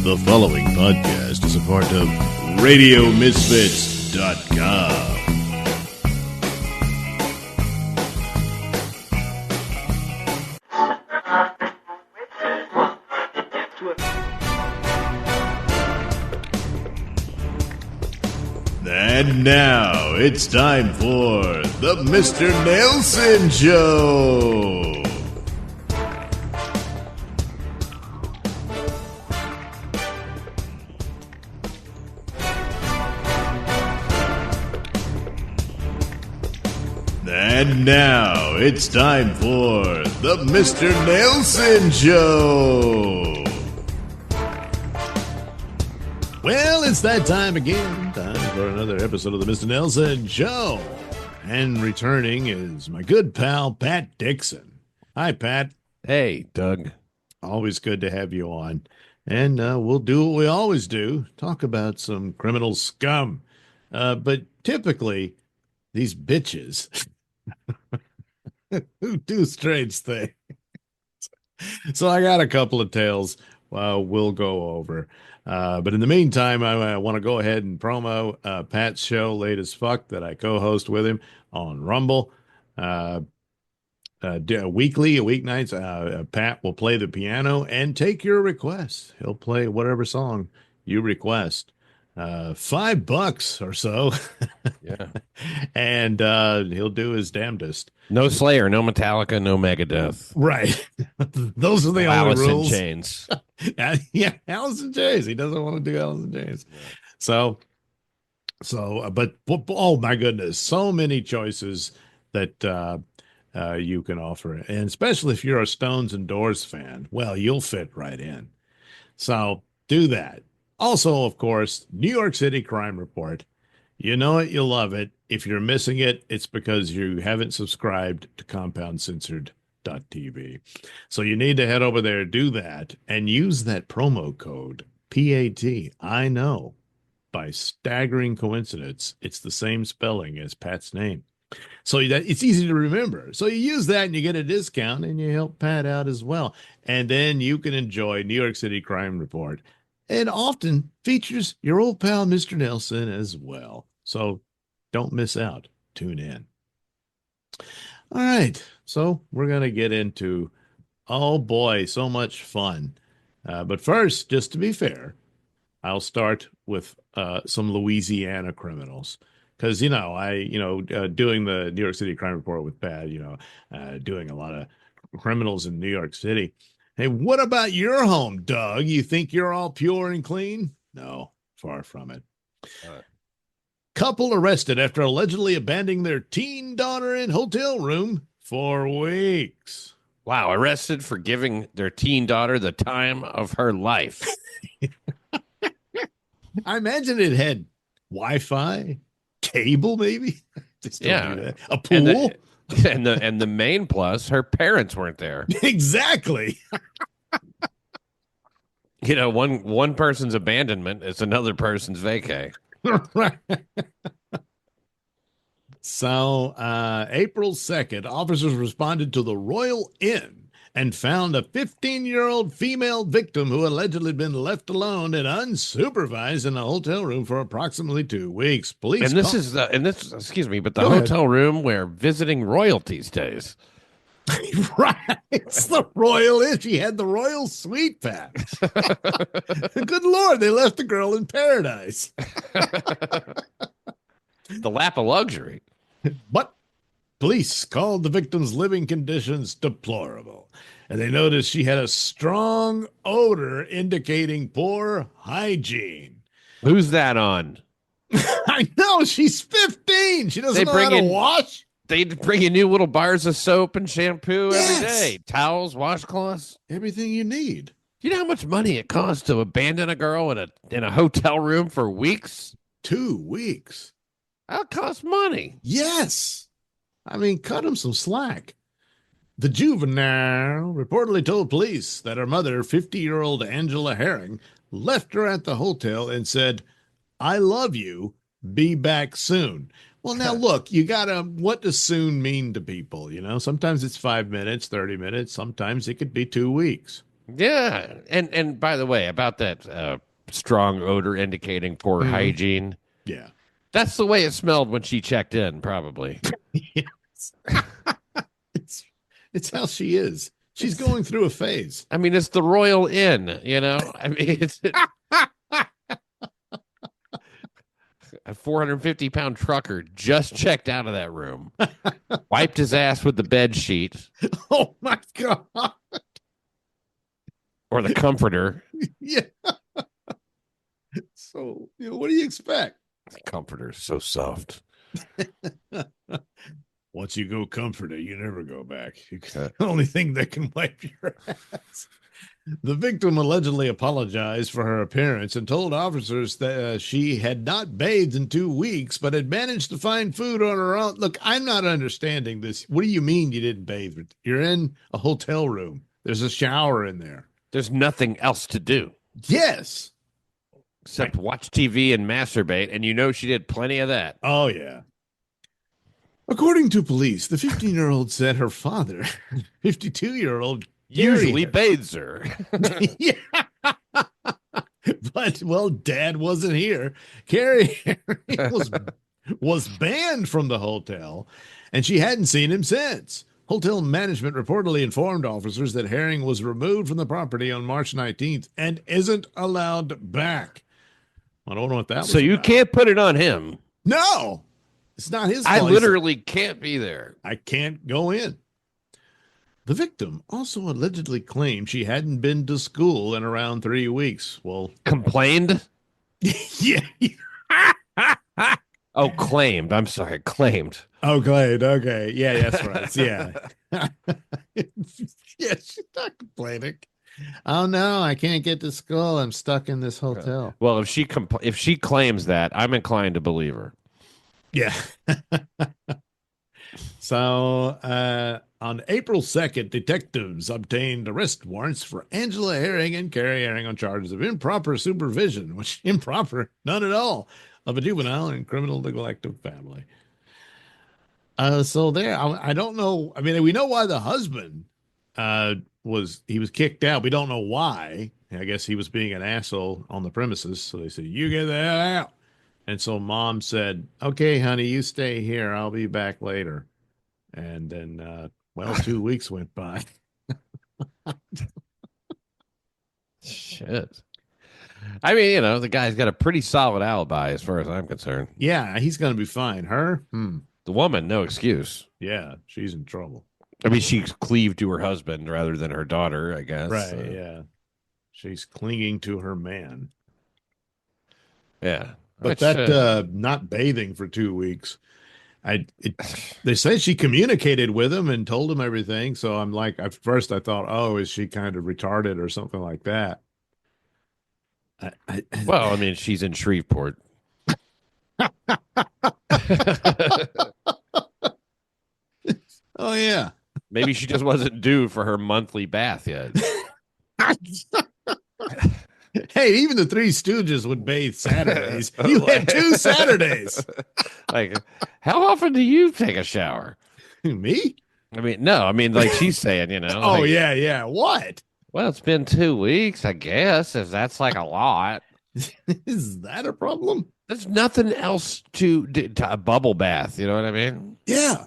The following podcast is a part of RadioMisfits.com. And now it's time for the Mr. Nailsin Show. And now it's time for the Mr. Nailsin Show. Well, it's that time again. Time for another episode of the Mr. Nailsin Show. And returning is my good pal, Pat Dixon. Hi, Pat. Hey, Doug. Always good to have you on. And we'll do what we always do, talk about some criminal scum. But typically, these bitches who do strange things. So I got a couple of tales we'll go over. But in the meantime, I want to go ahead and promo Pat's show, Late as Fuck, that I co-host with him on Rumble. Weekly, weeknights, Pat will play the piano and take your requests. He'll play whatever song you request. $5 or so. Yeah. And he'll do his damnedest. No Slayer, no Metallica, no Megadeth. Right. Those are the only Alice in rules. Chains. Yeah, Alice in Chains. He doesn't want to do Alice in Chains. Yeah. But oh my goodness, so many choices that you can offer. And especially if you're a Stones and Doors fan, well, you'll fit right in. So do that. Also, of course, New York City Crime Report. You know it, you love it. If you're missing it, it's because you haven't subscribed to CompoundCensored.tv. So you need to head over there, do that, and use that promo code, PAT. I know, by staggering coincidence, it's the same spelling as Pat's name. So that it's easy to remember. So you use that and you get a discount and you help Pat out as well. And then you can enjoy New York City Crime Report. It often features your old pal, Mr. Nailsin, as well. So don't miss out. Tune in. All right. So we're going to get into, oh boy, so much fun. But first, just to be fair, I'll start with some Louisiana criminals. Because, doing the New York City Crime Report with Pat, doing a lot of criminals in New York City. Hey, what about your home, Doug? You think you're all pure and clean? No, far from it. Couple arrested after allegedly abandoning their teen daughter in hotel room for weeks. Wow, arrested for giving their teen daughter the time of her life. I imagine it had Wi-Fi, cable, maybe. Yeah, a pool. And the main plus, her parents weren't there. Exactly. One person's abandonment is another person's vacay. Right. So, April 2nd, officers responded to the Royal Inn and found a 15-year-old female victim who allegedly had been left alone and unsupervised in a hotel room for approximately 2 weeks. Police but the hotel room where visiting royalty stays. Right. It's the Royal Inn. She had the Royal Suite pass. Good Lord, they left the girl in paradise. The lap of luxury. But police called the victim's living conditions deplorable, and they noticed she had a strong odor indicating poor hygiene. Who's that on? I know, she's 15. She doesn't know how to wash. They bring you new little bars of soap and shampoo every day. Towels, washcloths. Everything you need. You know how much money it costs to abandon a girl in a hotel room for weeks? 2 weeks. That costs money. Yes. I mean, cut him some slack. The juvenile reportedly told police that her mother, 50-year-old Angela Herring, left her at the hotel and said, "I love you. Be back soon." Well, now look, what does soon mean to people? Sometimes it's 5 minutes, 30 minutes. Sometimes it could be 2 weeks. Yeah. And by the way, about that strong odor indicating poor Mhm. hygiene, Yeah. that's the way it smelled when she checked in, probably. Yes. It's it's how she is. She's It's going through a phase. I mean, it's the Royal Inn, you know? I mean, it's a 450-pound trucker just checked out of that room, wiped his ass with the bed sheet Oh my God. or the comforter. Yeah. So, what do you expect? The comforter is so soft. Once you go comforter, you never go back. Uh, The only thing that can wipe your ass. The victim allegedly apologized for her appearance and told officers that she had not bathed in 2 weeks, but had managed to find food on her own. Look, I'm not understanding this. What do you mean you didn't bathe? You're in a hotel room. There's a shower in there. There's nothing else to do Yes. except watch TV and masturbate, and you know she did plenty of that. Oh, yeah. According to police, the 15-year-old said her father, 52-year-old, Usually bathes her. yeah. But well, Dad wasn't here. Carrie was banned from the hotel, and she hadn't seen him since. Hotel management reportedly informed officers that Herring was removed from the property on March 19th and isn't allowed back. I don't know what that So was you about. can't put it on him. No, it's not his I place. literally can't be there. I can't go in. The victim also allegedly claimed she hadn't been to school in around 3 weeks. Well, Complained? yeah. Oh, claimed. I'm sorry, claimed. Okay, okay. Yeah, that's right. Yeah. Yeah, she's not complaining. Oh no, I can't get to school. I'm stuck in this hotel. Well, if she claims that, I'm inclined to believe her. Yeah. So on April 2nd, detectives obtained arrest warrants for Angela Herring and Carrie Herring on charges of improper supervision, which improper, none at all, of a juvenile and criminal neglect of family. So there, I don't know. I mean, we know why the husband was kicked out. We don't know why. I guess he was being an asshole on the premises. So they said, "You get the hell out." And so mom said, "Okay, honey, you stay here. I'll be back later." And then, well, 2 weeks went by. Shit. I mean, you know, the guy's got a pretty solid alibi as far as I'm concerned. Yeah, he's gonna be fine. Her, The woman, no excuse. yeah, she's in trouble. I mean, she's cleaved to her husband rather than her daughter, I guess. Right? Yeah, she's clinging to her man. Yeah. But Which, that not bathing for 2 weeks. They say she communicated with him and told him everything. So I'm like, at first I thought, oh, is she kind of retarded or something like that? well, I mean, she's in Shreveport. Oh yeah. Maybe she just wasn't due for her monthly bath yet. Hey, even the Three Stooges would bathe Saturdays. You had 2 Saturdays. Like, how often do you take a shower? Me? I mean, no, I mean, like she's saying, you know. Oh like, yeah, yeah. What? Well, it's been 2 weeks, I guess, if that's like a lot. Is that a problem? There's nothing else to a bubble bath. You know what I mean? Yeah,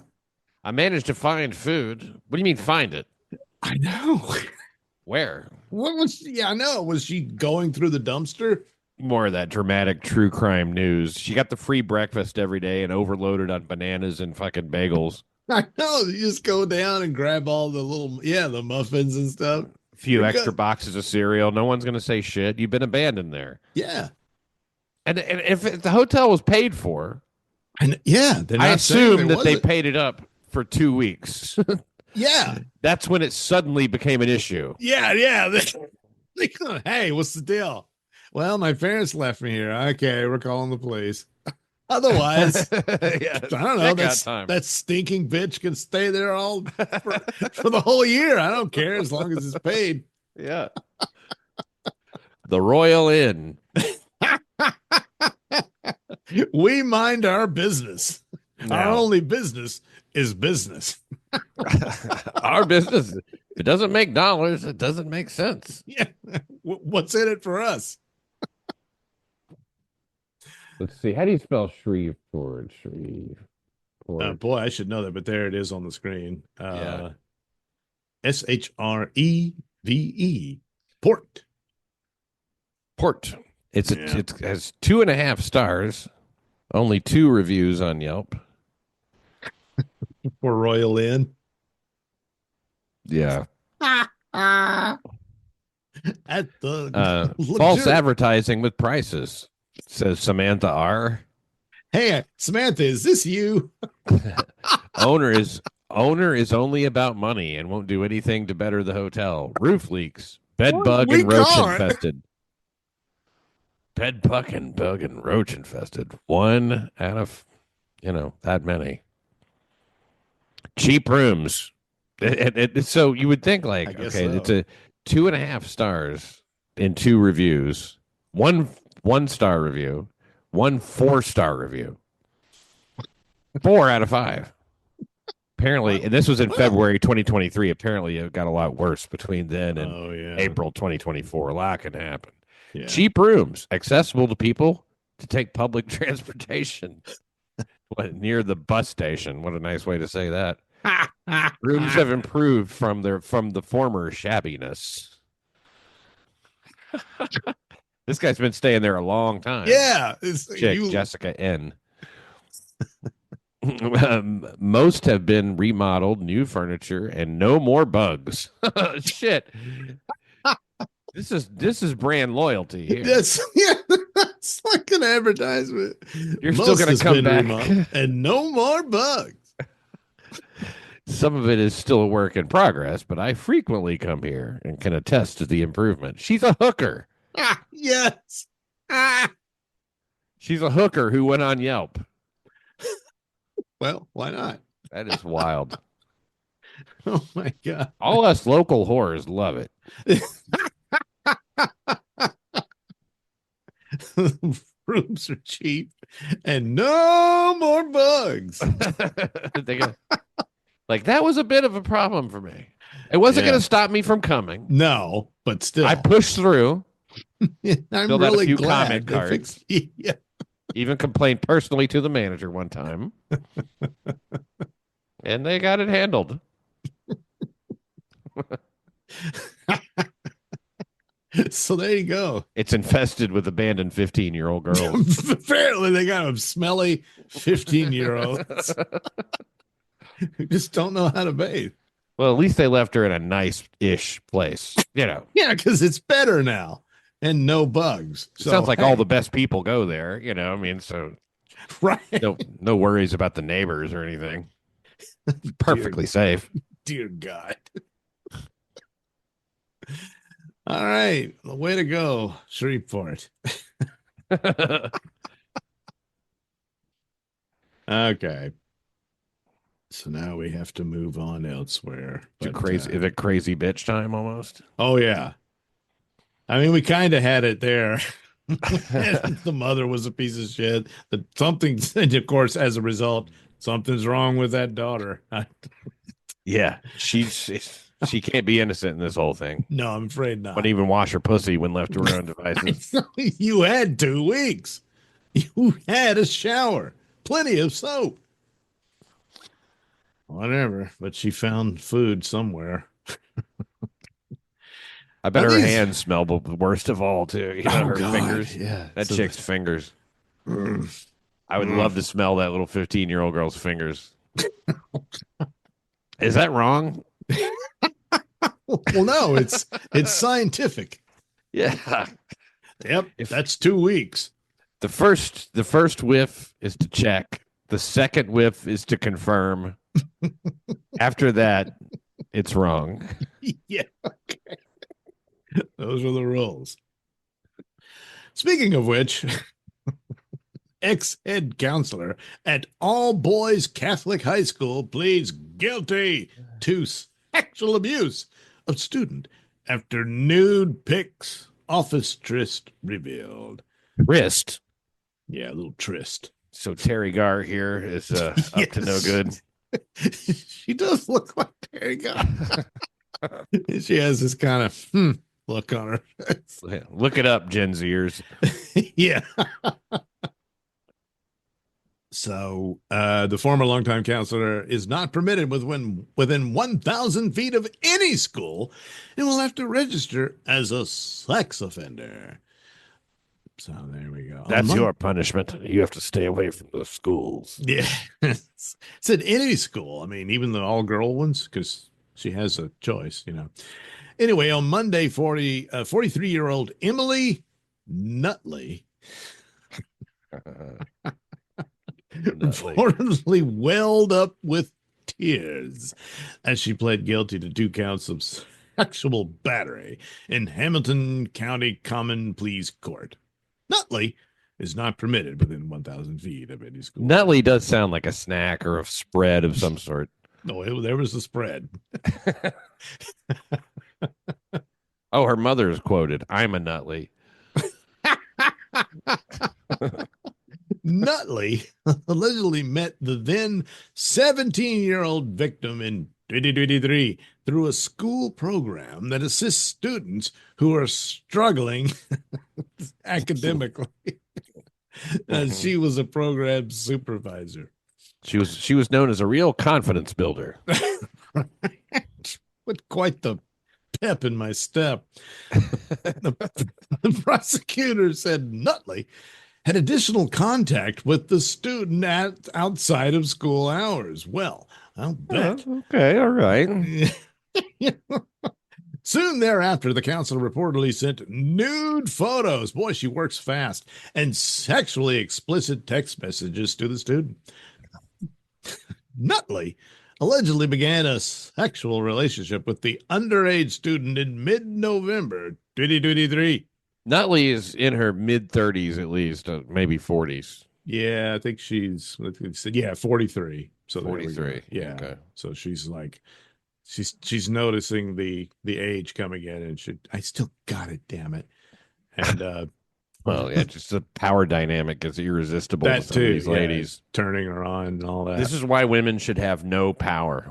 I managed to find food. What do you mean find it? I know. Where? What was she? Yeah, I know. Was she going through the dumpster? More of that dramatic true crime news. She got the free breakfast every day and overloaded on bananas and fucking bagels. I know. You just go down and grab all the the muffins and stuff. A few You're extra good. boxes of cereal. No one's going to say shit. You've been abandoned there. Yeah. And if the hotel was paid for, And yeah, they're I not saying assume there that they wasn't. paid it up for 2 weeks. Yeah. That's when it suddenly became an issue. Yeah, yeah. Hey, what's the deal? Well, my parents left me here. Okay, we're calling the police. Otherwise, Yeah, I don't know. That stinking bitch can stay there all for the whole year. I don't care as long as it's paid. Yeah. The Royal Inn. We mind our business. No. Our only business is business. Our business, if it doesn't make dollars, it doesn't make sense. Yeah. What's in it for us? Let's see. How do you spell Shreveport? Shreveport. Boy, I should know that, but there it is on the screen. Yeah. Shreve. Port. Port. It Yeah. has 2.5 stars, only 2 reviews on Yelp. For Royal Inn. Yeah. At the False advertising with prices, says Samantha R. Hey, Samantha, is this you? Owner is only about money and won't do anything to better the hotel. Roof leaks, bed bug We and roach call it. infested. Bed bug and roach infested. 1 out of that many. Cheap rooms. So you would think like, okay, so. it's a 2.5 stars in 2 reviews, 1 star review, 1 4-star review, 4 out of 5. Apparently, and this was in February 2023. Apparently, it got a lot worse between then and April 2024. A lot can happen. Yeah. Cheap rooms, accessible to people to take public transportation. Near the bus station. What a nice way to say that. Rooms have improved from the former shabbiness. This guy's been staying there a long time. Yeah. Jessica N. Most have been remodeled, new furniture, and no more bugs. Shit. This is brand loyalty here. That's like an advertisement. You're still going to come back. And no more bugs. Some of it is still a work in progress, but I frequently come here and can attest to the improvement. She's a hooker. Yes. She's a hooker who went on Yelp. Well, why not? That is wild. Oh, my God. All us local whores love it. Rooms are cheap and no more bugs. Like, that was a bit of a problem for me. It wasn't going to stop me from coming. No, but still. I pushed through. I'm really a few glad comment cards. Yeah. Even complained personally to the manager one time. And they got it handled. So there you go. It's infested with abandoned 15-year-old girls. Apparently they got them smelly 15-year-olds who just don't know how to bathe. Well, at least they left her in a nice-ish place, Yeah, because it's better now and no bugs. So, sounds like all the best people go there, I mean, so right. No worries about the neighbors or anything. Perfectly safe. Dear God. All right. Way to go, Shreveport. Okay. So now we have to move on elsewhere. Is it crazy bitch time almost? Oh, yeah. I mean, we kind of had it there. The mother was a piece of shit. And of course, as a result, something's wrong with that daughter. Yeah. She can't be innocent in this whole thing. No, I'm afraid not. Wouldn't even wash her pussy when left to her own devices. You had 2 weeks. You had a shower. Plenty of soap. Whatever. But she found food somewhere. I bet her hands smell the worst of all, too. Her fingers. Yeah. That chick's fingers. I would love to smell that little 15-year-old girl's fingers. Is that wrong? Well, no, it's scientific. Yeah. Yep. That's 2 weeks. The first whiff is to check. The second whiff is to confirm. After that, it's wrong. Yeah. Okay. Those are the rules. Speaking of which, ex-head counselor at All Boys Catholic High School pleads guilty to sexual abuse of student after nude pics, office tryst revealed. Tryst? Yeah, a little tryst. So Terry Garr here is up to no good. She does look like Terry God. She has this kind of look on her face. Look it up, Gen Zers. Yeah. So the former longtime counselor is not permitted within 1,000 feet of any school and will have to register as a sex offender. So there we go. That's your punishment. You have to stay away from the schools. Yeah. It's at any school. I mean, even the all-girl ones, because she has a choice, you know. Anyway, on Monday, 43-year-old Emily Nutley reportedly welled up with tears as she pled guilty to 2 counts of sexual battery in Hamilton County Common Pleas Court. Nutley is not permitted within 1,000 feet of any school. Nutley does sound like a snack or a spread of some sort. No, there was the spread. Oh, her mother is quoted. I'm a Nutley. Nutley allegedly met the then 17-year-old victim in 2023 through a school program that assists students who are struggling academically. She was a program supervisor. She was known as a real confidence builder. With quite the pep in my step. The prosecutor said Nutley had additional contact with the student outside of school hours. Well, I'll bet. Okay, all right. Soon thereafter, the counselor reportedly sent nude photos. Boy, she works fast. And sexually explicit text messages to the student. Nutley allegedly began a sexual relationship with the underage student in mid-November 2023. Nutley is in her mid-30s at least, maybe 40s. Yeah, I think she's 43. So 43. Yeah. Okay. So she's like she's noticing the age coming in and I still got it, damn it. And well, yeah, just the power dynamic is irresistible that with some of too, these ladies. Turning her on and all that. This is why women should have no power.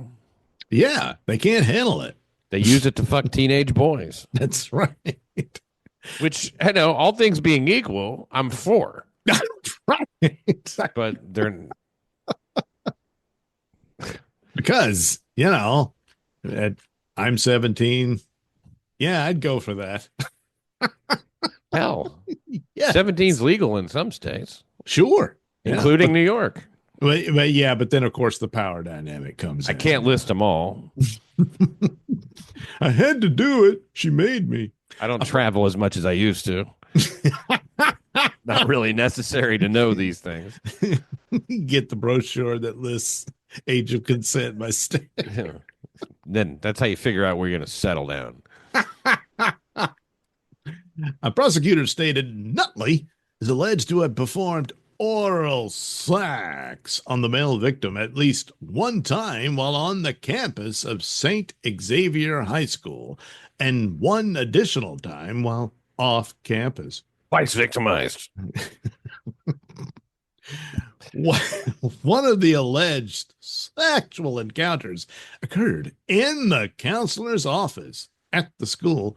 Yeah, they can't handle it. They use it to fuck teenage boys. That's right. Which, I know, all things being equal, I'm for. Right. But they're because, I'm 17. Yeah, I'd go for that. hell. Yeah. 17's legal in some states. Sure. Including New York. But then of course the power dynamic comes in. I can't list them all. I had to do it. She made me. I don't travel as much as I used to. Not really necessary to know these things. Get the brochure that lists age of consent by state. Then that's how you figure out where you're going to settle down. A prosecutor stated Nutley is alleged to have performed oral sex on the male victim at least one time while on the campus of St. Xavier High School and one additional time while off campus. Twice victimized. One of the alleged sexual encounters occurred in the counselor's office at the school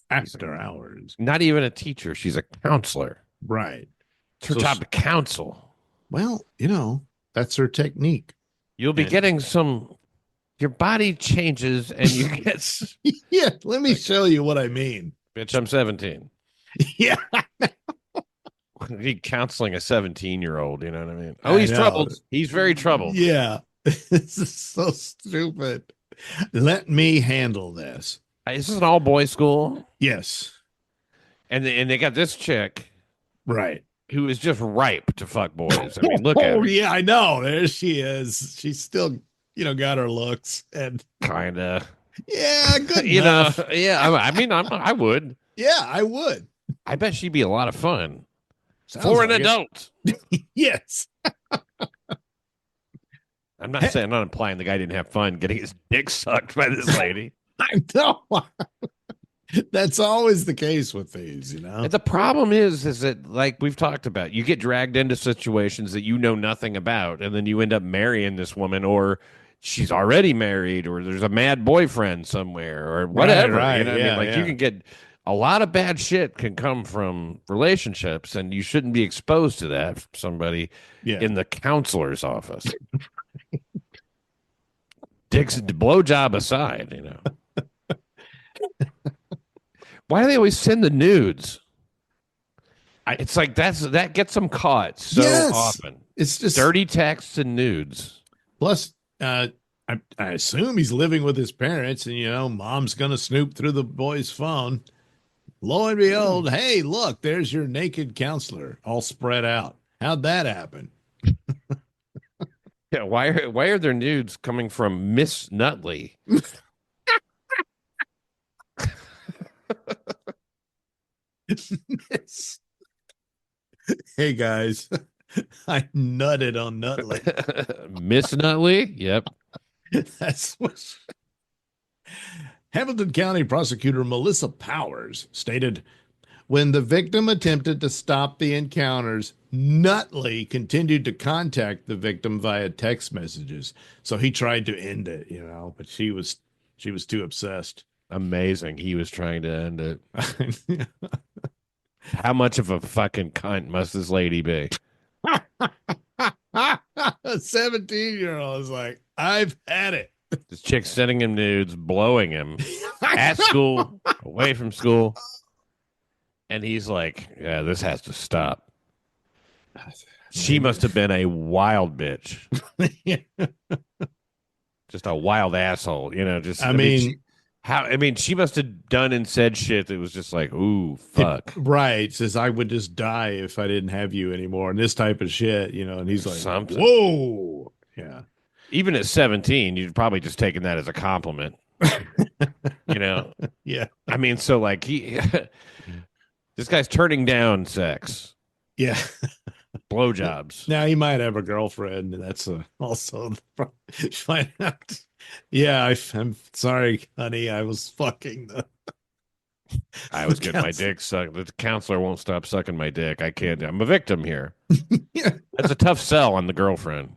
after hours. Not even a teacher. She's a counselor. Right. It's her job to counsel. Well, that's her technique. You'll be getting your body changes and you get. Yeah, let me show you what I mean. Bitch, I'm 17. Yeah. He counseling a 17-year-old, you know what I mean? Oh, he's troubled. He's very troubled. Yeah. This is so stupid. Let me handle this. This is an all-boys school. Yes. And they got this chick. Right. Who is just ripe to fuck boys. I mean, look at her. Oh, yeah, I know. There she is. She's still, got her looks. And kind of. Yeah, good enough. Yeah, I would. Yeah, I would. I bet she'd be a lot of fun. Sounds for an like adult. Yes. I'm not implying the guy didn't have fun getting his dick sucked by this lady. I know. That's always the case with these, And the problem is that, like we've talked about, you get dragged into situations that you know nothing about, and then you end up marrying this woman, or she's already married, or there's a mad boyfriend somewhere, or Right, whatever. You right. know what I mean? Yeah, Like you yeah. can get a lot of bad shit can come from relationships, and you shouldn't be exposed to that from somebody Yeah. in the counselor's office. Dixon, blowjob aside, why do they always send the nudes? I It's like that gets them caught so yes. often. It's just Dirty texts and nudes. plus I assume he's living with his parents and mom's gonna snoop through the boy's phone. Lo and behold, hey, look, there's your naked counselor all spread out. How'd that happen? Yeah, why are there nudes coming from Miss Nutley? Hey guys, I nutted on Nutley. Miss Nutley? Yep. That's what Hamilton County prosecutor Melissa Powers stated when the victim attempted to stop the encounters, Nutley continued to contact the victim via text messages. So he tried to end it, but she was too obsessed. Amazing. He was trying to end it. How much of a fucking cunt must this lady be? A 17-year-old is like, I've had it. This chick sending him nudes, blowing him at school, away from school. And he's like, yeah, this has to stop. She must have been a wild bitch. Just a wild asshole, just I mean, she must have done and said shit that was just like, ooh, fuck. Right. Says I would just die if I didn't have you anymore. And this type of shit, and he's like, Something. whoa. Yeah. Even at 17, you'd probably just taken that as a compliment. Yeah. I mean, so like this guy's turning down sex, Yeah. blowjobs. Now he might have a girlfriend. That's also find out. Yeah, I'm sorry, honey. I was fucking I was getting my dick sucked. The counselor won't stop sucking my dick. I can't. I'm a victim here. Yeah. That's a tough sell on the girlfriend.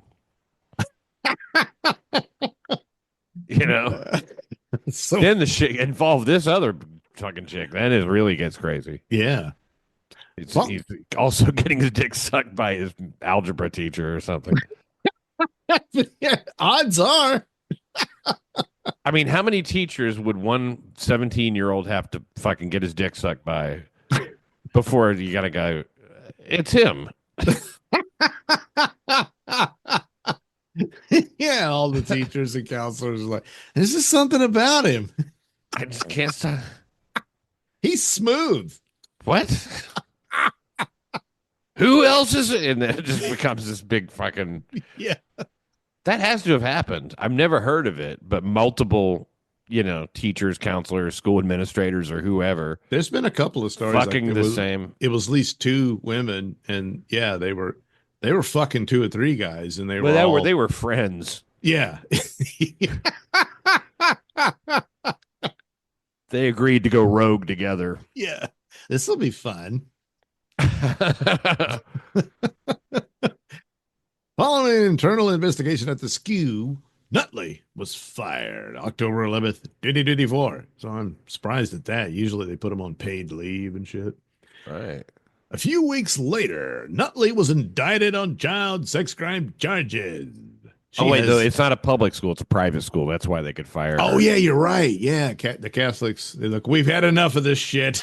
So then the shit involved this other fucking chick. Then it really gets crazy. yeah. He's also getting his dick sucked by his algebra teacher or something. Yeah, odds are. I mean, how many teachers would one 17-year-old have to fucking get his dick sucked by before you gotta go? It's him. Yeah, all the teachers and counselors are like, there's just something about him. I just can't stop. He's smooth. What? Who else is it? And then it just becomes this big fucking. Yeah. That has to have happened. I've never heard of it, but multiple, teachers, counselors, school administrators, or whoever. There's been a couple of stories fucking like the same. It was at least two women, and yeah, they were fucking two or three guys, and they were friends. Yeah. They agreed to go rogue together. Yeah. This will be fun. Following an internal investigation at the SKU, Nutley was fired October 11th, 2024. So I'm surprised at that. Usually they put them on paid leave and shit. Right. A few weeks later, Nutley was indicted on child sex crime charges. Though it's not a public school; it's a private school. That's why they could fire. Oh, yeah, you're right. Yeah, the Catholics. Look, we've had enough of this shit.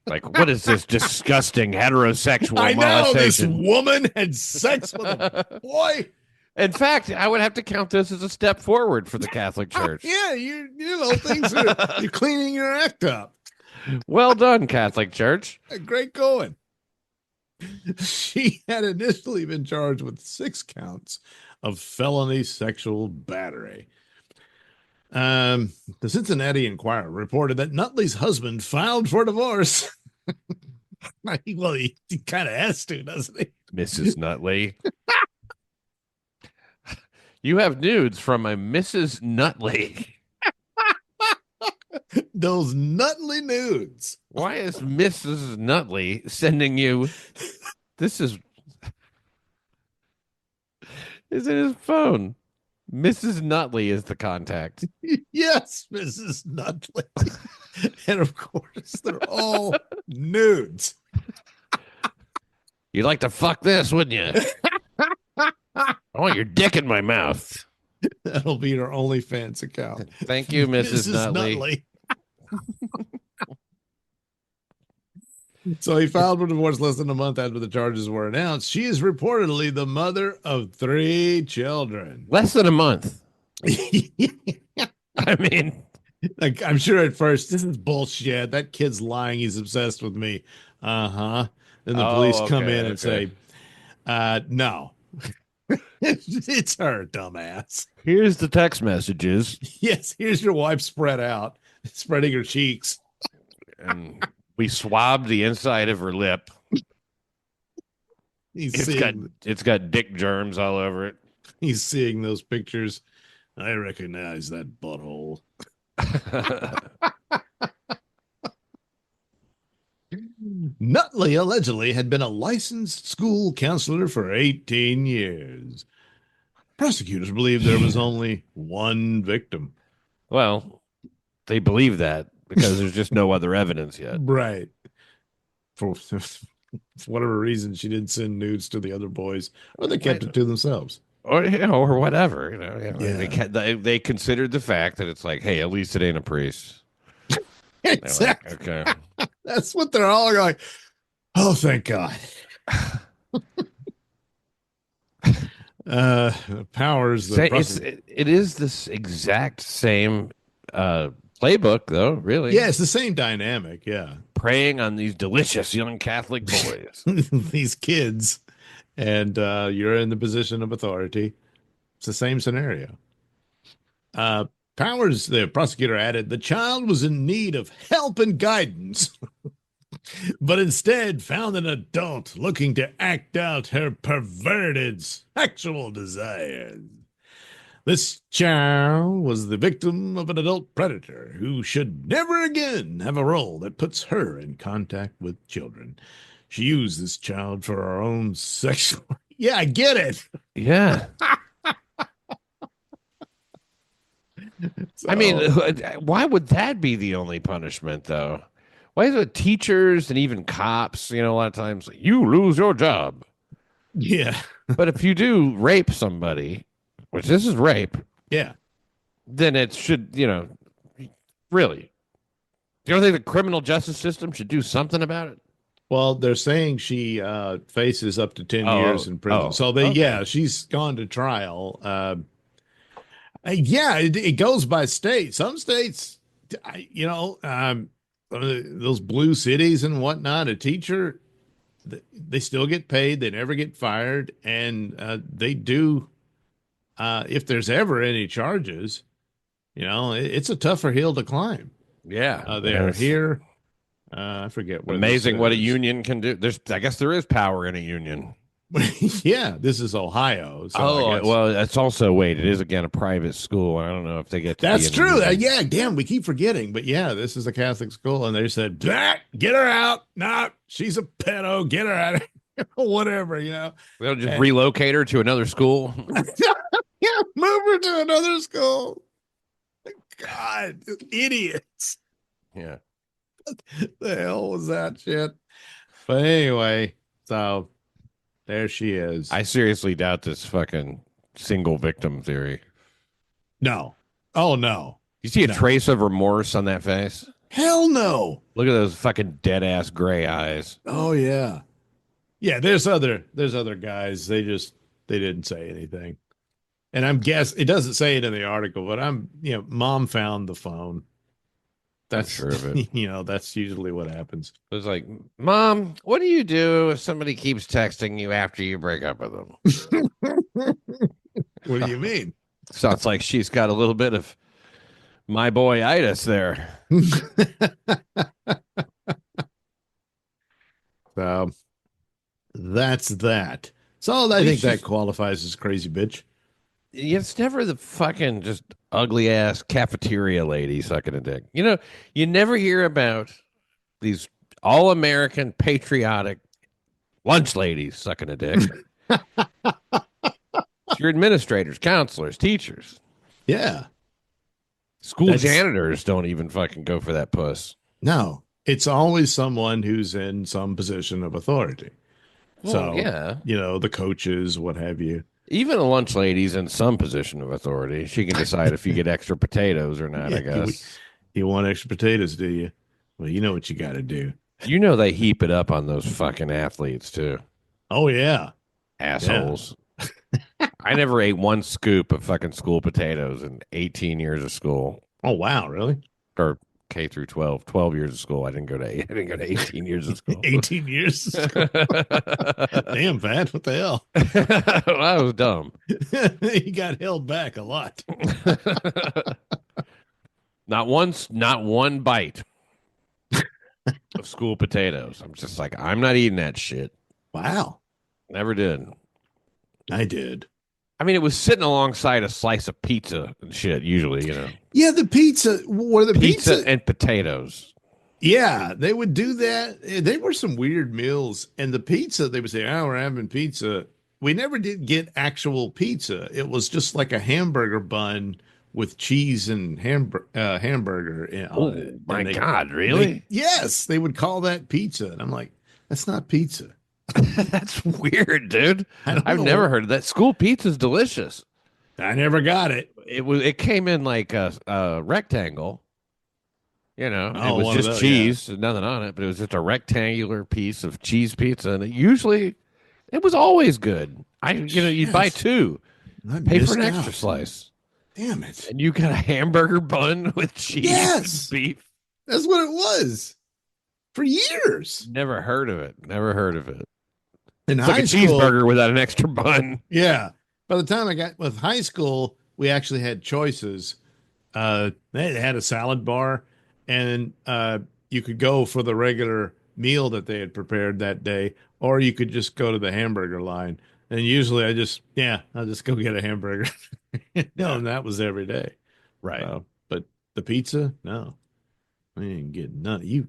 Like, what is this disgusting heterosexual I know this molestation? woman had sex with a boy. In fact, I would have to count this as a step forward for the Catholic Church. Yeah, things you're cleaning your act up. Well done, Catholic Church. Great going. She had initially been charged with 6 counts of felony sexual battery. The Cincinnati Enquirer reported that Nutley's husband filed for divorce. Well, he kind of has to, doesn't he? Mrs. Nutley. You have nudes from a Mrs. Nutley. Those Nutley nudes. Why is Mrs. Nutley sending you? This is in his phone. Mrs. Nutley is the contact. Yes, Mrs. Nutley. And of course, they're all nudes. You'd like to fuck this, wouldn't you? I want your dick in my mouth. That'll be her OnlyFans account. Thank you, Mrs. Mrs. Nutley. So he filed for divorce less than a month after the charges were announced. She is reportedly the mother of 3 children. Less than a month. I mean, like, I'm sure at first, this is bullshit. That kid's lying. He's obsessed with me. Uh-huh. Then the police come in and say, no. It's her, dumbass. Here's the text messages. Yes, here's your wife spread out, spreading her cheeks. And we swabbed the inside of her lip. It's got dick germs all over it. He's seeing those pictures. I recognize that butthole. Nutley allegedly had been a licensed school counselor for 18 years. Prosecutors believe there was only one victim. Well, they believe that because there's just no other evidence yet. Right. For whatever reason, she didn't send nudes to the other boys, or they kept it to themselves. Or whatever. They considered the fact that it's like, hey, at least it ain't a priest. Exactly. Like, okay. That's what they're all going. Oh, thank God. Powers. It is this exact same playbook, though. Really, yeah, it's the same dynamic. Yeah, preying on these delicious young Catholic boys, these kids, and you're in the position of authority. It's the same scenario. Powers, the prosecutor, added, the child was in need of help and guidance, but instead found an adult looking to act out her perverted sexual desires. This child was the victim of an adult predator who should never again have a role that puts her in contact with children. She used this child for her own sexual... Yeah, I get it. Yeah. So, I mean, why would that be the only punishment, though? Why is it teachers and even cops, a lot of times, you lose your job? Yeah. But if you do rape somebody, which this is rape, yeah, then it should, really. You don't think the criminal justice system should do something about it? Well, they're saying she faces up to 10 years in prison. So she's gone to trial. It goes by state. Some states, those blue cities and whatnot, a teacher, they still get paid. They never get fired. And they do, if there's ever any charges, it's a tougher hill to climb. Yeah. They're here. I forget what. Amazing what a union can do. I guess there is power in a union. Yeah, this is Ohio. So well, that's also it is again a private school. I don't know if they get to that's true. Yeah, damn, we keep forgetting. But yeah, this is a Catholic school, and they said, get her out. Nah, she's a pedo. Get her out of here. Whatever, They'll just relocate her to another school. Yeah, move her to another school. God, idiots. Yeah. What the hell was that shit? But anyway, so there she is. I seriously doubt this fucking single victim theory. No. Oh, no. You see a trace of remorse on that face? Hell no. Look at those fucking dead ass gray eyes. Oh, yeah. Yeah, there's other guys. They didn't say anything. And I'm guessing it doesn't say it in the article, but mom found the phone. That's sure of it. That's usually what happens. It was like, Mom, what do you do if somebody keeps texting you after you break up with them? What do you mean? Sounds like she's got a little bit of my boy itis there. So that's that. So I think that qualifies as crazy bitch. It's never the fucking just ugly ass cafeteria lady sucking a dick. You never hear about these all American patriotic lunch ladies sucking a dick. It's your administrators, counselors, teachers. Yeah. School That's janitors don't even fucking go for that puss. no. It's always someone who's in some position of authority. Well, So, yeah. the coaches, what have you. Even a lunch lady's in some position of authority. She can decide if you get extra potatoes or not, Yeah, I guess. you want extra potatoes, do you? Well, you know what you got to do. You know they heap it up on those fucking athletes too. Oh yeah, yeah. Assholes. I never ate one scoop of fucking school potatoes in 18 years of school. Oh wow, really? Or K through 12. 12 years of school. I didn't go to 18 years of school. 18 years. Damn, Pat, what the hell? I was dumb. He got held back a lot. Not one bite of school potatoes. I'm just like, I'm not eating that shit. Wow, Never did. I did. I mean, it was sitting alongside a slice of pizza and shit, usually, Yeah, the pizza. What are the Pizza and potatoes. Yeah, they would do that. They were some weird meals. And the pizza, they would say, "Oh, we're having pizza." We never did get actual pizza. It was just like a hamburger bun with cheese and hamburger on Oh it. my And God, really? yes, they would call that pizza. And I'm like, that's not pizza. That's weird, dude. I don't I've know. never heard of that. School pizza's delicious. I never got it. It came in like a rectangle. It Oh, was one of just those, cheese, and nothing on it, but it was just a rectangular piece of cheese pizza, and it was always good. You'd buy Yes. two, I pay for missed an extra out. slice, Damn it. and you got a hamburger bun with cheese Yes. and beef. That's what it was for years. Never heard of it. Never heard of it. In It's like a high school, cheeseburger without an extra bun. yeah. By the time I got with high school, we actually had choices. They had a salad bar, and you could go for the regular meal that they had prepared that day, or you could just go to the hamburger line. And usually, I'll just go get a hamburger. No, and that was every day. Right. But the pizza, no, I didn't get none. You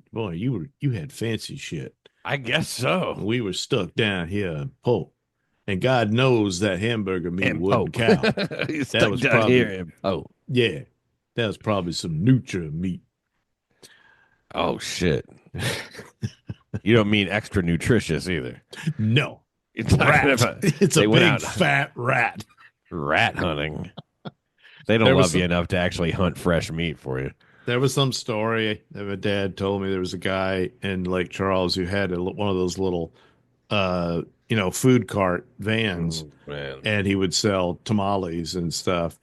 had fancy shit. I guess so. We were stuck down here in Polk. And God knows that hamburger meat And wouldn't Pope. count. He's That stuck was down probably here in Pope. yeah. That was probably some Nutra meat. Oh shit. You don't mean extra nutritious either. No. You're talking Rat. about It's a they went big out fat rat. rat hunting. They don't There was love you some- enough to actually hunt fresh meat for you. There was some story that my dad told me. There was a guy in Lake Charles who had one of those little food cart vans, Man. and he would sell tamales and stuff,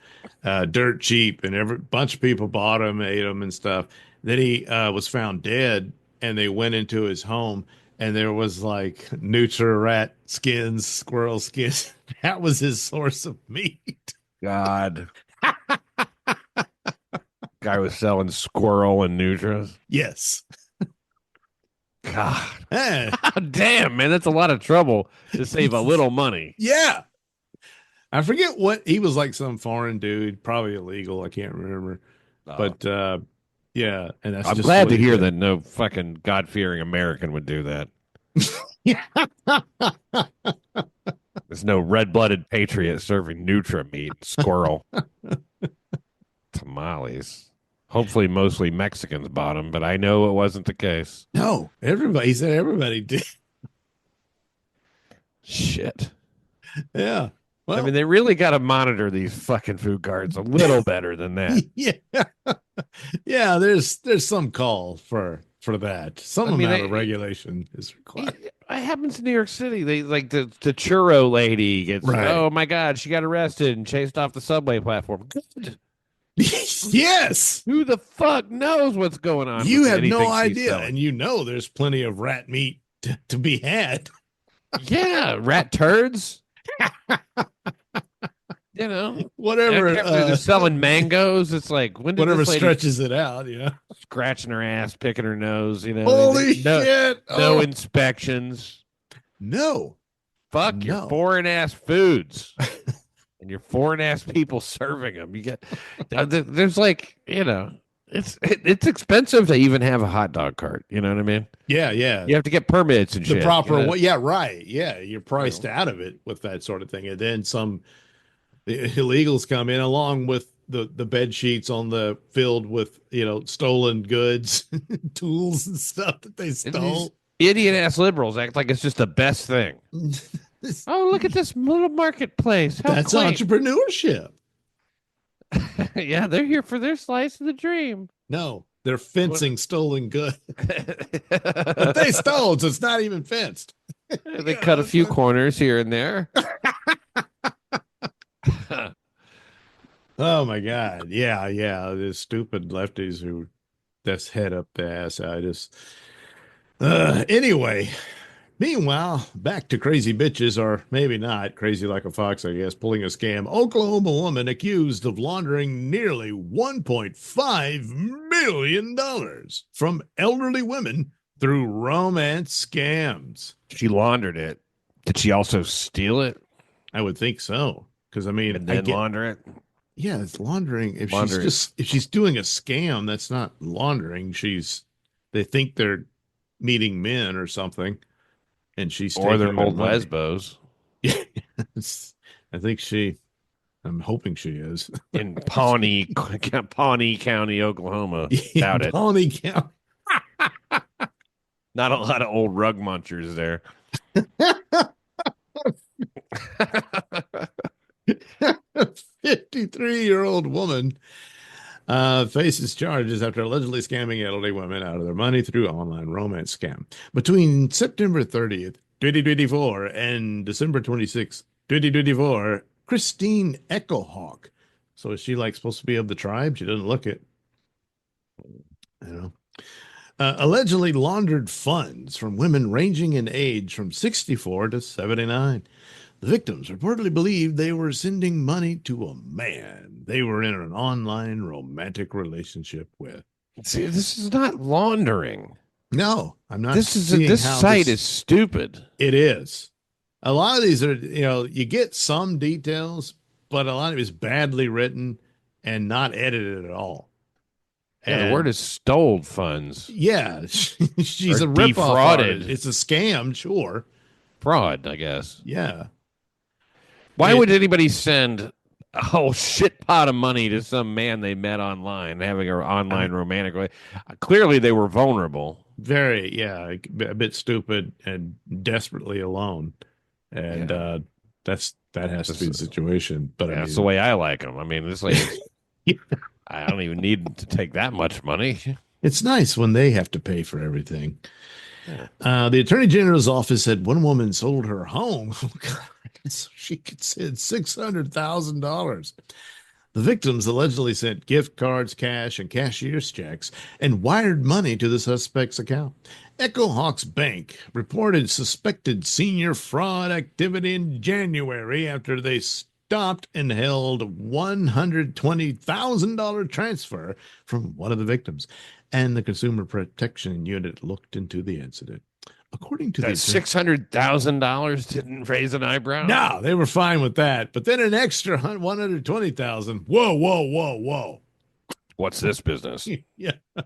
dirt cheap, and every bunch of people bought them, ate them, and stuff. Then he was found dead, and they went into his home, and there was like Nutra rat skins, squirrel skins. That was his source of meat. God. Guy was selling squirrel and nutras. Yes. God. Eh, Damn, man, that's a lot of trouble to save a little money. yeah. I forget what he was, like some foreign dude, probably illegal. I can't remember. But yeah, and that's I'm just glad what to he hear did. that no fucking God-fearing American would do that. Yeah. There's no red-blooded patriot serving Nutra meat, squirrel, tamales. Hopefully, mostly Mexicans bought them, but I know it wasn't the case. No, everybody. He said everybody did. Shit. Yeah. Well, I mean, they really got to monitor these fucking food cards a little better than that. yeah, yeah. There's some call for that. Some amount of regulation is required. It happens in New York City. They like the churro lady gets. Right. Oh my God, she got arrested and chased off the subway platform. Good. Yes. Who the fuck knows what's going on? You with have no anything she's idea, selling? and there's plenty of rat meat to be had. Yeah, rat turds. Whatever. They're selling mangoes. It's like when did Whatever this lady stretches it out. scratching her ass, picking her nose? Holy no, shit! no Oh, inspections. no. Fuck your No. foreign ass foods and your foreign ass people serving them. You get there's like it's expensive to even have a hot dog cart. You know what I mean? Yeah, yeah. You have to get permits and The shit. proper you know? way. Yeah, right. Yeah, you're priced out of it with that sort of thing, and then some The illegals come in along with the bed sheets on the filled with, stolen goods, tools and stuff that they And these stole. idiot ass liberals act like it's just the best thing. Oh, look at this little marketplace. How That's quaint. entrepreneurship. Yeah, they're here for their slice of the dream. No, they're fencing stolen goods that they stole, so it's not even fenced. They cut a few corners here and there. Oh my God. Yeah, yeah. The stupid lefties who that's head up the ass. Anyway, meanwhile, back to crazy bitches, or maybe not crazy like a fox, I guess, pulling a scam. Oklahoma woman accused of laundering nearly $1.5 million from elderly women through romance scams. She laundered it. Did she also steal it I would think so. Because I mean, and I then get, launder it? yeah, it's laundering. Laundering. If she's doing a scam, that's not laundering. They think they're meeting men or something, and she's Or taking they're their old money. lesbos I think I'm hoping she is. in Pawnee County, Oklahoma. In Doubt it. Pawnee County. Not a lot of old rug munchers there. 53-year-old woman faces charges after allegedly scamming elderly women out of their money through online romance scam. Between September 30th, 2024 and December 26th, 2024, Christine Echohawk. So is she like supposed to be of the tribe? She doesn't look it. You know. Allegedly laundered funds from women ranging in age from 64 to 79. The victims reportedly believed they were sending money to a man they were in an online romantic relationship with. See, this is not laundering. No, I'm not. This site is stupid. It is. A lot of these are, you get some details, but a lot of it is badly written and not edited at all. Yeah, the word is stole funds. Yeah, she's Or a ripoff defrauded. artist. It's a scam, sure. Fraud, I guess. Yeah. Why would anybody send a whole shit pot of money to some man they met online, having an online romantic way? Clearly, they were vulnerable. Very, yeah, a bit stupid and desperately alone, and that has to be the situation. But that's the way I like them. I mean, this lady, I don't even need to take that much money. It's nice when they have to pay for everything. The Attorney General's office said one woman sold her home so she could send $600,000. The victims allegedly sent gift cards, cash, and cashier's checks and wired money to the suspect's account. Echo Hawks Bank reported suspected senior fraud activity in January after they stopped and held $120,000 transfer from one of the victims, and the Consumer Protection Unit looked into the incident. According to that $600,000 didn't raise an eyebrow. No, they were fine with that. But then an extra $120,000. Whoa, whoa, whoa, whoa! What's this business? Yeah, I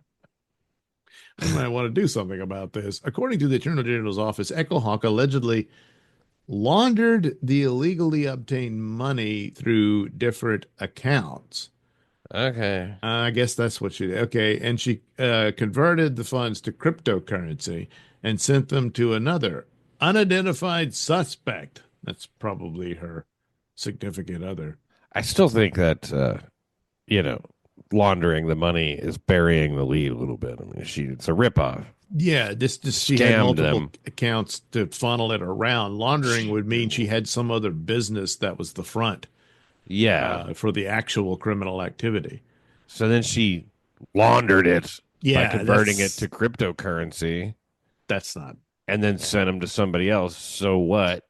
might want to do something about this. According to the Attorney General's office, Echo Hawk allegedly laundered the illegally obtained money through different accounts. Okay. I guess that's what she did. Okay. And she converted the funds to cryptocurrency and sent them to another unidentified suspect. That's probably her significant other. I still think that, laundering the money is burying the lead a little bit. I mean, it's a ripoff. Yeah, she had multiple accounts to funnel it around. Laundering would mean she had some other business that was the front. Yeah. For the actual criminal activity. So then she laundered it by converting it to cryptocurrency. That's not. And then sent them to somebody else. So what?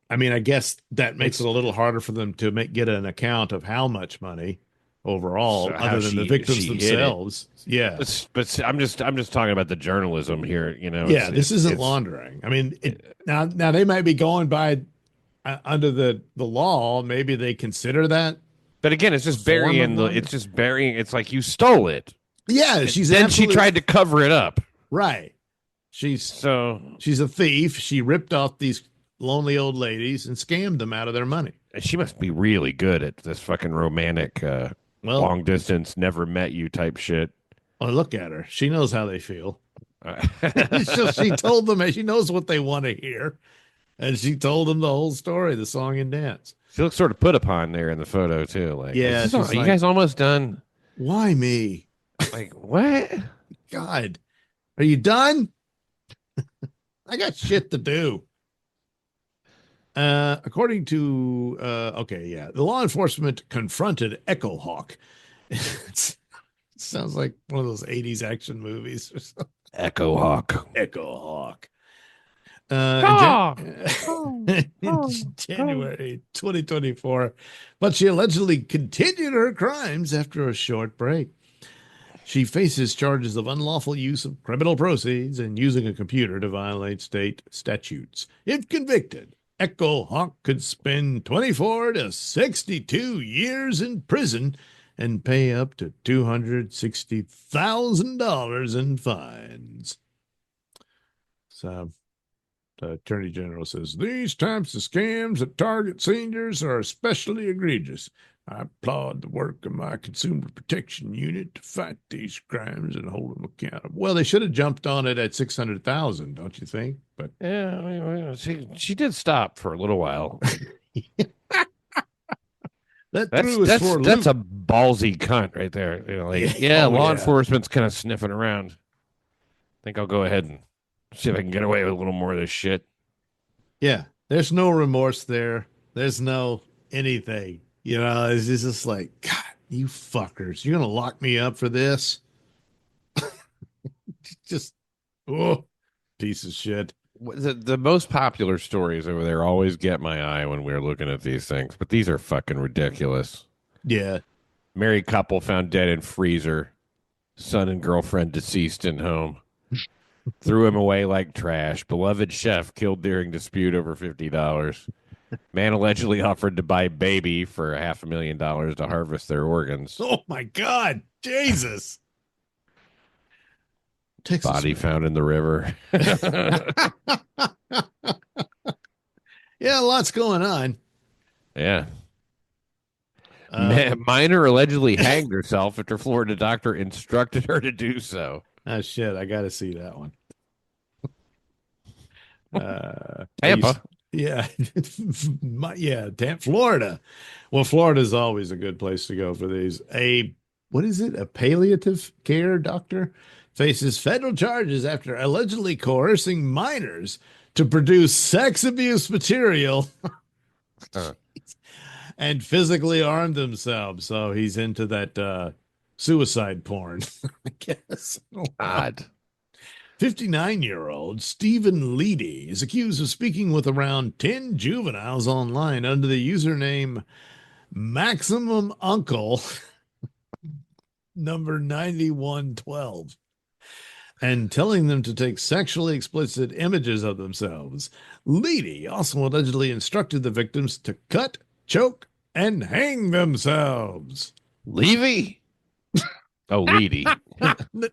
I mean, I guess that makes it a little harder for them to get an account of how much money overall, so other than the victims themselves. Yeah. But I'm just talking about the journalism here, Yeah, this isn't laundering. I mean, now they might be going by under the law. Maybe they consider that. But again, it's just burying it's like you stole it. Yeah, she tried to cover it up. Right. She's a thief. She ripped off these lonely old ladies and scammed them out of their money. She must be really good at this fucking romantic, Well, long distance, never met you type shit. oh, look at her. She knows how they feel. It's just she She told them, and she knows what they want to hear. And she told them the whole story, the song and dance. looks sort of put upon there in the photo too. Like, is Yeah, this all, she's are you like, guys almost done? why me? Like, what? God, are you done? I got shit to do. According to, okay, yeah, the law enforcement confronted Echo Hawk. It sounds like one of those 80s action movies or something. Echo Hawk. Echo Hawk. Caw, In January 2024, but she allegedly continued her crimes after a short break. She faces charges of unlawful use of criminal proceeds and using a computer to violate state statutes. If convicted, Echo Hawk could spend 24 to 62 years in prison and pay up to $260,000 in fines. So the Attorney General says these types of scams that target seniors are especially egregious. I applaud the work of my Consumer Protection Unit to fight these crimes and hold them accountable. Well, they should have jumped on it at 600,000, don't you think? But yeah, I mean, she did stop for a little while. that That's threw us that's for a that's loop. a ballsy cunt right there. You know, like, Yeah. yeah, Oh, law yeah. enforcement's kind of sniffing around. I think I'll go ahead and see if I can get away with a little more of this shit. Yeah. There's no remorse there. There's no anything. You know, it's just like, God, you fuckers, you're going to lock me up for this? Just, oh, piece of shit. The most popular stories over there always get my eye when we're looking at these things, but these are fucking ridiculous. Yeah. Married couple found dead in freezer. Son and girlfriend deceased in home. Threw him away like trash. Beloved chef killed during dispute over $50. Man allegedly offered to buy baby for $500,000 to harvest their organs. Oh, my God. Jesus. Texas Body man. found in the river. Yeah, lots going on. Yeah. Um, Minor allegedly hanged herself after Florida doctor instructed her to do so. oh shit, I got to see that one. Tampa. Yeah, yeah, Florida. Well, Florida is always a good place to go for these. What is it? A palliative care doctor faces federal charges after allegedly coercing minors to produce sex abuse material Uh, and physically armed themselves. So he's into that suicide porn, I guess. odd. 59-year-old Stephen Leedy is accused of speaking with around 10 juveniles online under the username Maximum Uncle number 9112 and telling them to take sexually explicit images of themselves. Leedy also allegedly instructed the victims to cut, choke, and hang themselves. Levy? Oh, Leedy.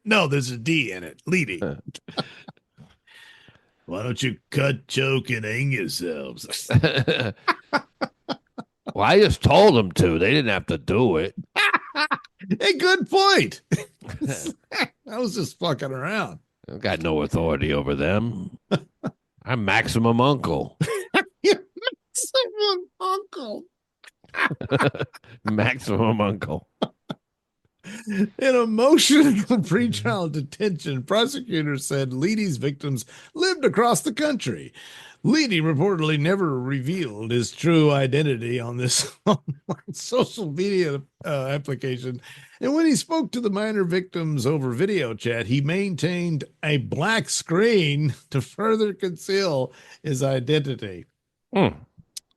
No, there's a D in it. Leedy. Why don't you cut, choke, and hang yourselves? Well, I just told them to. They didn't have to do it. Hey, good point. I was just fucking around. I've got no authority over them. I'm maximum uncle. You're maximum uncle. Maximum uncle. In a motion for pretrial detention, prosecutors said Leedy's victims lived across the country. Leedy reportedly never revealed his true identity on this online social media application. And when he spoke to the minor victims over video chat, he maintained a black screen to further conceal his identity. Well,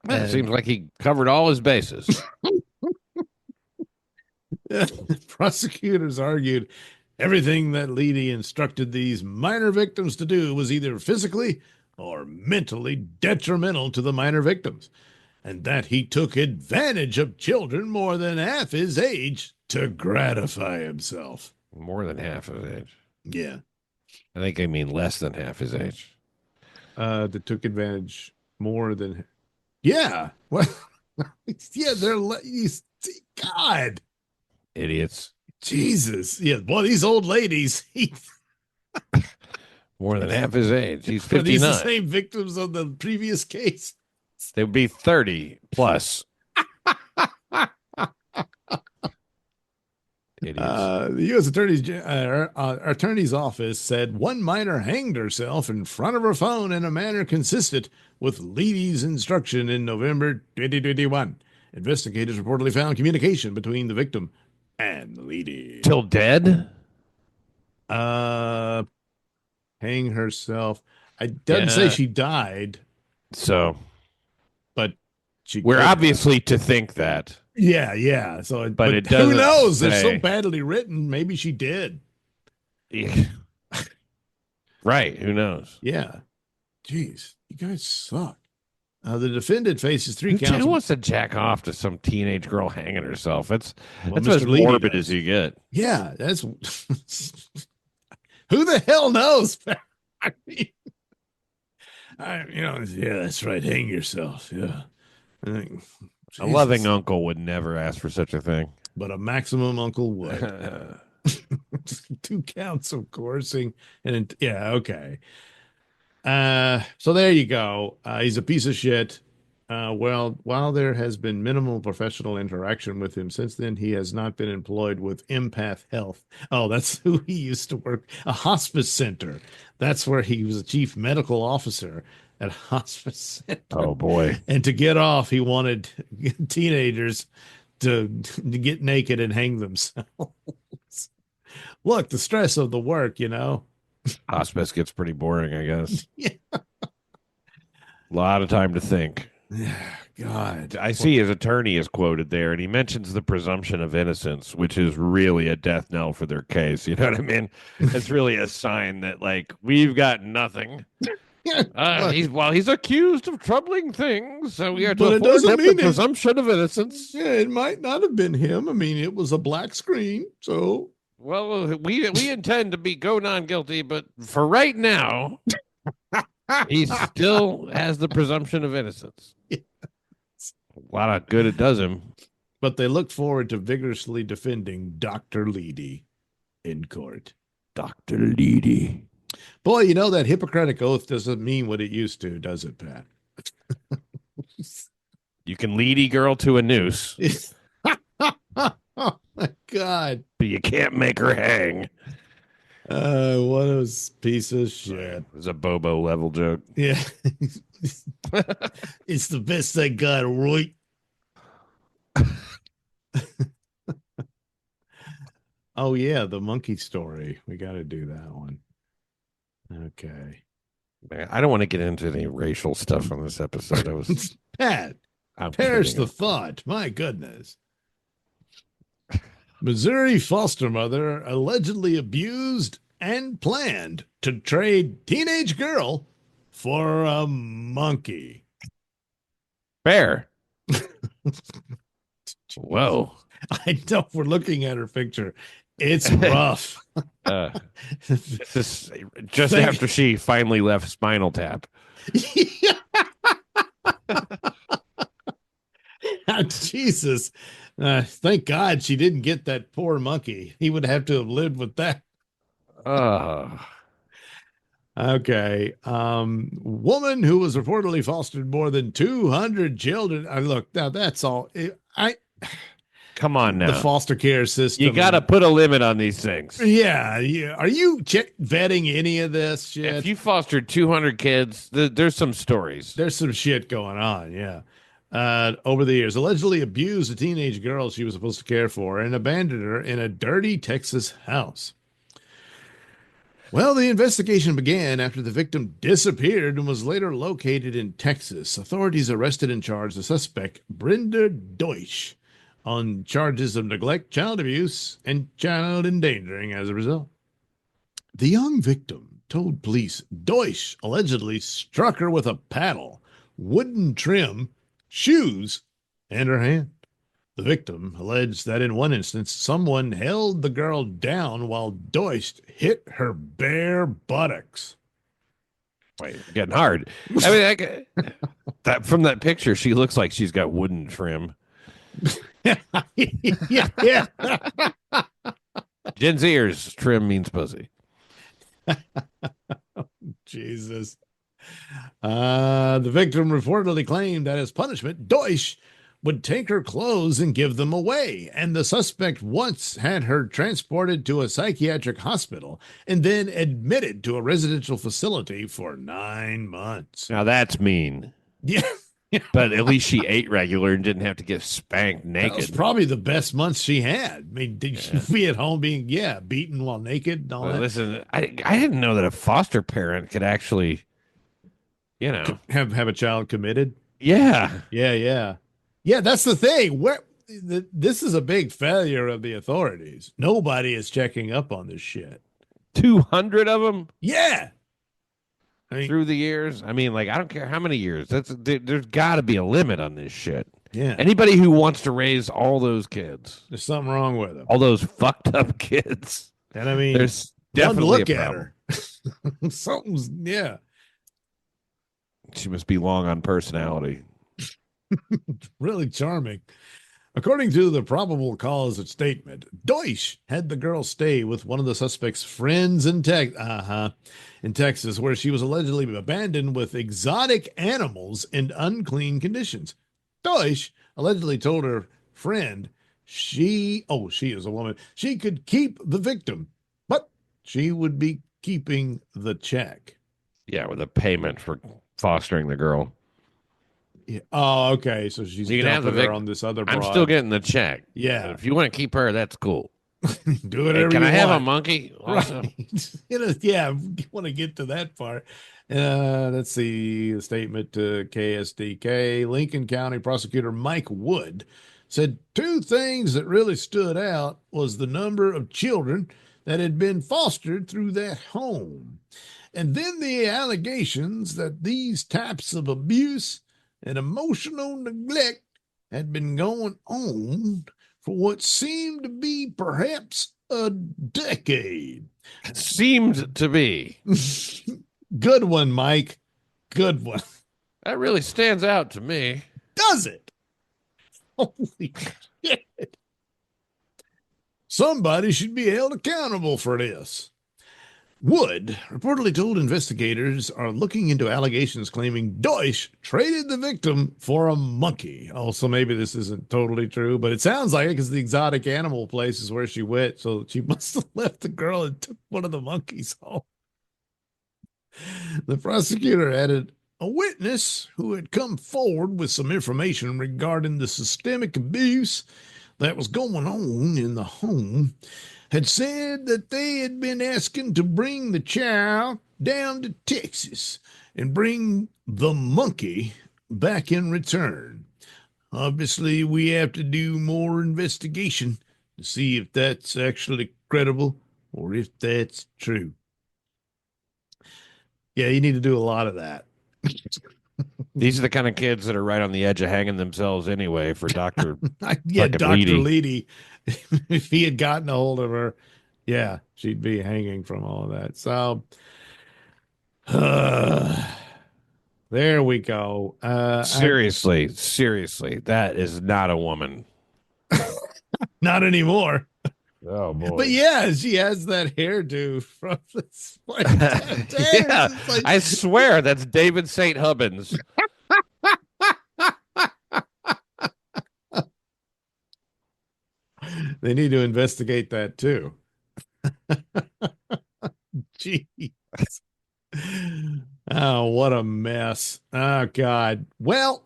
it seems like he covered all his bases. Prosecutors argued everything that Leedy instructed these minor victims to do was either physically or mentally detrimental to the minor victims, and that he took advantage of children more than half his age to gratify himself. More than half his age. Yeah. I think I mean less than half his age. That took advantage more than. Yeah. What? Yeah, God, Idiots. Jesus. Yeah, boy, these old ladies, More than half his age. He's are these the 59. same victims of the previous case? They would be 30 plus. Idiots. The U.S. Attorney's Office said one minor hanged herself in front of her phone in a manner consistent with Leedy's instruction in November 2021. Investigators reportedly found communication between the victim and Leedy. Till dead? Uh, hang herself. It doesn't say Yeah. she died, So but she we're could have. obviously to think that, Yeah, yeah. So, but but it who doesn't knows? They're so say. badly written. Maybe she did. Right. Who knows? Yeah. Jeez, you guys suck. The defendant faces three Who counts. wants to jack off to some teenage girl hanging herself? That's Well, that's as Mr. Leedy morbid does. as you get. Yeah, that's who the hell knows? I mean, yeah, that's right. Hang yourself. Yeah. A loving uncle would never ask for such a thing. But a maximum uncle would. 2 counts of coercing and yeah, okay. So there you go. He's a piece of shit. Well, while there has been minimal professional interaction with him since then, he has not been employed with Empath Health. Oh, that's who he used to work, a hospice center. That's where he was a chief medical officer at a hospice center. Oh boy. And to get off, he wanted teenagers to get naked and hang themselves. Look, the stress of the work. Hospice gets pretty boring, I guess. Yeah. A lot of time to think. God. I see his attorney is quoted there, and he mentions the presumption of innocence, which is really a death knell for their case. You know what I mean? It's really a sign that, like, we've got nothing. He's accused of troubling things, so we have to But it afford doesn't him the mean presumption of innocence. Yeah, it might not have been him. I mean, it was a black screen, so Well, we intend to go non-guilty, but for right now, he still has the presumption of innocence. A lot of good it does him. But they look forward to vigorously defending Dr. Leedy in court. Dr. Leedy. Boy, that Hippocratic Oath doesn't mean what it used to, does it, Pat? You can lead a girl to a noose. Oh, my God. But you can't make her hang. What a piece of shit. It was a Bobo level joke. Yeah. It's the best I got, right? Oh, yeah, the monkey story. We got to do that one. Okay. Man, I don't want to get into any racial stuff on this episode. I was Pat, perish the thought. My goodness. Missouri foster mother allegedly abused and planned to trade teenage girl for a monkey. Fair. Whoa. I know we're looking at her picture. It's rough. This is just after she finally left Spinal Tap. Oh, Jesus. Thank God she didn't get that poor monkey. He would have to have lived with that. Okay. Woman who was reportedly fostered more than 200 children. Look, now that's all. Come on now. The foster care system. You got to put a limit on these things. Yeah. Are you vetting any of this shit? If you fostered 200 kids, there's some stories. There's some shit going on. Yeah. Over the years, allegedly abused a teenage girl she was supposed to care for and abandoned her in a dirty Texas house. Well, the investigation began after the victim disappeared and was later located in Texas. Authorities arrested and charged the suspect, Brenda Deutsch, on charges of neglect, child abuse, and child endangering as a result. The young victim told police Deutsch allegedly struck her with a paddle, wooden trim, shoes, and her hand. The victim alleged that in one instance, someone held the girl down while Deutsch hit her bare buttocks. Wait, getting hard. I mean, that from that picture, she looks like she's got wooden trim. Yeah. Gen Zers, trim means pussy. Jesus. The victim reportedly claimed that as punishment, Deutsch would take her clothes and give them away. And the suspect once had her transported to a psychiatric hospital and then admitted to a residential facility for 9 months. Now that's mean. Yeah. But at least she ate regular and didn't have to get spanked That was naked. probably the best months she had. I mean, did you be at home being, beaten while naked and all Well, that? listen, I didn't know that a foster parent could actually, Have a child committed? yeah, Yeah. Yeah, that's the thing. This is a big failure of the authorities. Nobody is checking up on this shit. 200 of them Yeah. I mean, through the years. I mean, like, I don't care how many years. There's got to be a limit on this shit. yeah. Anybody who wants to raise all those kids, There's something wrong with them. all those fucked up kids, And I mean, there's one definitely look a at problem. her. Something's, yeah. She must be long on personality. Really charming. According to the probable cause statement, Deutsch had the girl stay with one of the suspect's friends in Texas, where she was allegedly abandoned with exotic animals in unclean conditions. Deutsch allegedly told her friend she is a woman, she could keep the victim, but she would be keeping the check. Yeah, with a payment for fostering the girl. Yeah. Oh, okay. So she's You can have dumping the her on this other I'm broad. still getting the check. Yeah. But if you want to keep her, that's cool. Do Hey, whatever can you I have a want. monkey also? Right. Yeah, you want to get to that part. Let's see the statement to KSDK. Lincoln County prosecutor Mike Wood said two things that really stood out was the number of children that had been fostered through that home. And then the allegations that these types of abuse and emotional neglect had been going on for what seemed to be perhaps a decade. Seemed to be. Good one, Mike. Good one. That really stands out to me. Does it? Holy shit. Somebody should be held accountable for this. Wood reportedly told investigators are looking into allegations claiming Deutsch traded the victim for a monkey. Also, maybe this isn't totally true, but it sounds like it because the exotic animal place is where she went. So she must have left the girl and took one of the monkeys home. The prosecutor added a witness who had come forward with some information regarding the systemic abuse that was going on in the home had said that they had been asking to bring the child down to Texas and bring the monkey back in return. Obviously, we have to do more investigation to see if that's actually credible or if that's true. Yeah, you need to do a lot of that. These are the kind of kids that are right on the edge of hanging themselves anyway for Dr. Yeah, fucking Dr. Leedy. Leedy, if he had gotten a hold of her, yeah, she'd be hanging from all of that. So, there we go. Seriously, that is not a woman. Not anymore. Oh boy. But yeah, she has that hairdo from this. Yeah, I swear that's David St. Hubbins. They need to investigate that too. Jeez. Oh, what a mess. Oh God. Well,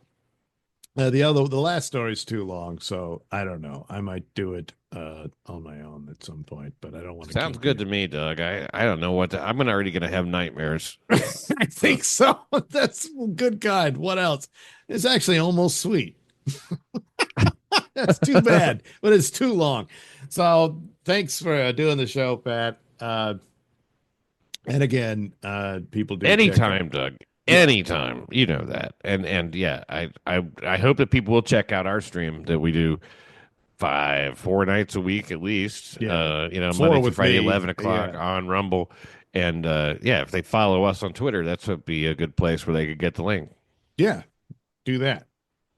the last story is too long, so I don't know. I might do it on my own at some point, but I don't want to. Sounds good to me, Doug. I don't know what I'm already going to have nightmares. I think so. That's good God. What else? It's actually almost sweet. That's too bad, but it's too long. So thanks for doing the show, Pat. And again, people do Anytime, Doug. Anytime. You know that. And yeah, I hope that people will check out our stream that we do 4 nights a week at least. Yeah. Monday Four through with Friday, me. 11 o'clock Yeah. on Rumble. And yeah, if they follow us on Twitter, that's would be a good place where they could get the link. Yeah. Do that.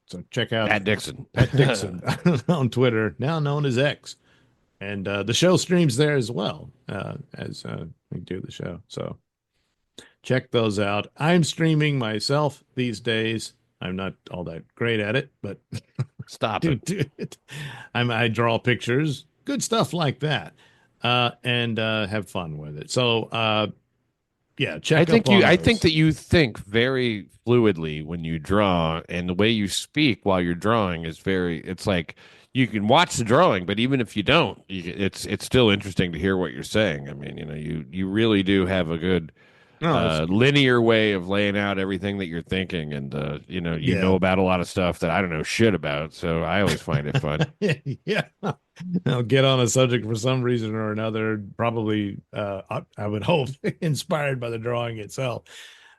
So check out Pat Dixon. Pat Dixon on Twitter, now known as X. And the show streams there as well as we do the show. So check those out. I'm streaming myself these days. I'm not all that great at it, but Stop it. do it. I draw pictures, good stuff like that, and have fun with it. So yeah, check up on I think those. that you think very fluidly when you draw, and the way you speak while you're drawing is very. It's like you can watch the drawing, but even if you don't, it's still interesting to hear what you're saying. I mean, you really do have a good No, it's linear way of laying out everything that you're thinking, and you know yeah. about a lot of stuff that I don't know shit about. So I always find it fun. Yeah. I'll get on a subject for some reason or another, probably, I would hope, inspired by the drawing itself.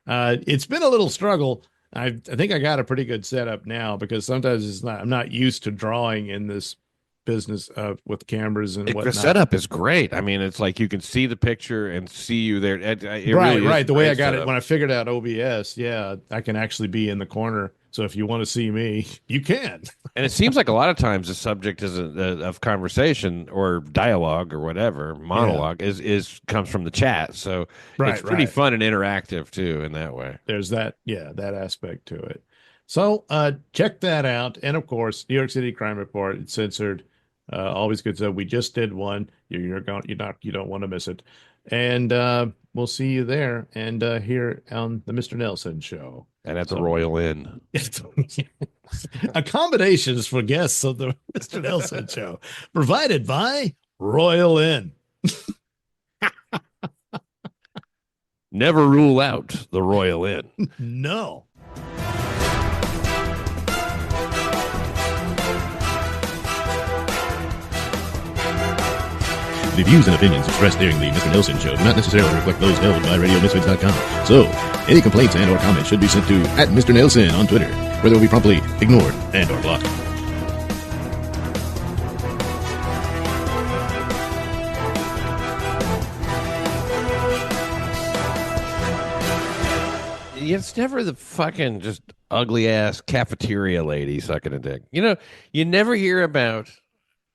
It's been a little struggle. I think I got a pretty good setup now because sometimes I'm not used to drawing in this business with cameras and The whatnot. setup is great. I mean, it's like you can see the picture and see you there. It Right, really is right. a The way I great got it setup. when I figured out OBS, yeah, I can actually be in the corner. So if you want to see me, you can. And it seems like a lot of times the subject is of conversation or dialogue or whatever Yeah. monologue is comes from the chat. So it's Right, pretty right. fun and interactive too in that way. There's that, yeah, that aspect to it. So check that out. And of course, New York City Crime Report, it's censored. Always good stuff. We just did one. You don't want to miss it. And we'll see you there and here on the Mr. Nailsin show. And at the So Royal Inn. accommodations for guests of the Mr. Nailsin show provided by Royal Inn. Never rule out the Royal Inn. No. The views and opinions expressed during the Mr. Nailsin Show do not necessarily reflect those held by RadioMisfits.com. So, any complaints and or comments should be sent to @Mr. Nailsin on Twitter, where they will be promptly ignored and or blocked. It's never the fucking just ugly ass cafeteria lady sucking a dick. You never hear about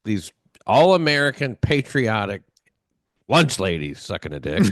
these all American patriotic lunch ladies sucking a dick.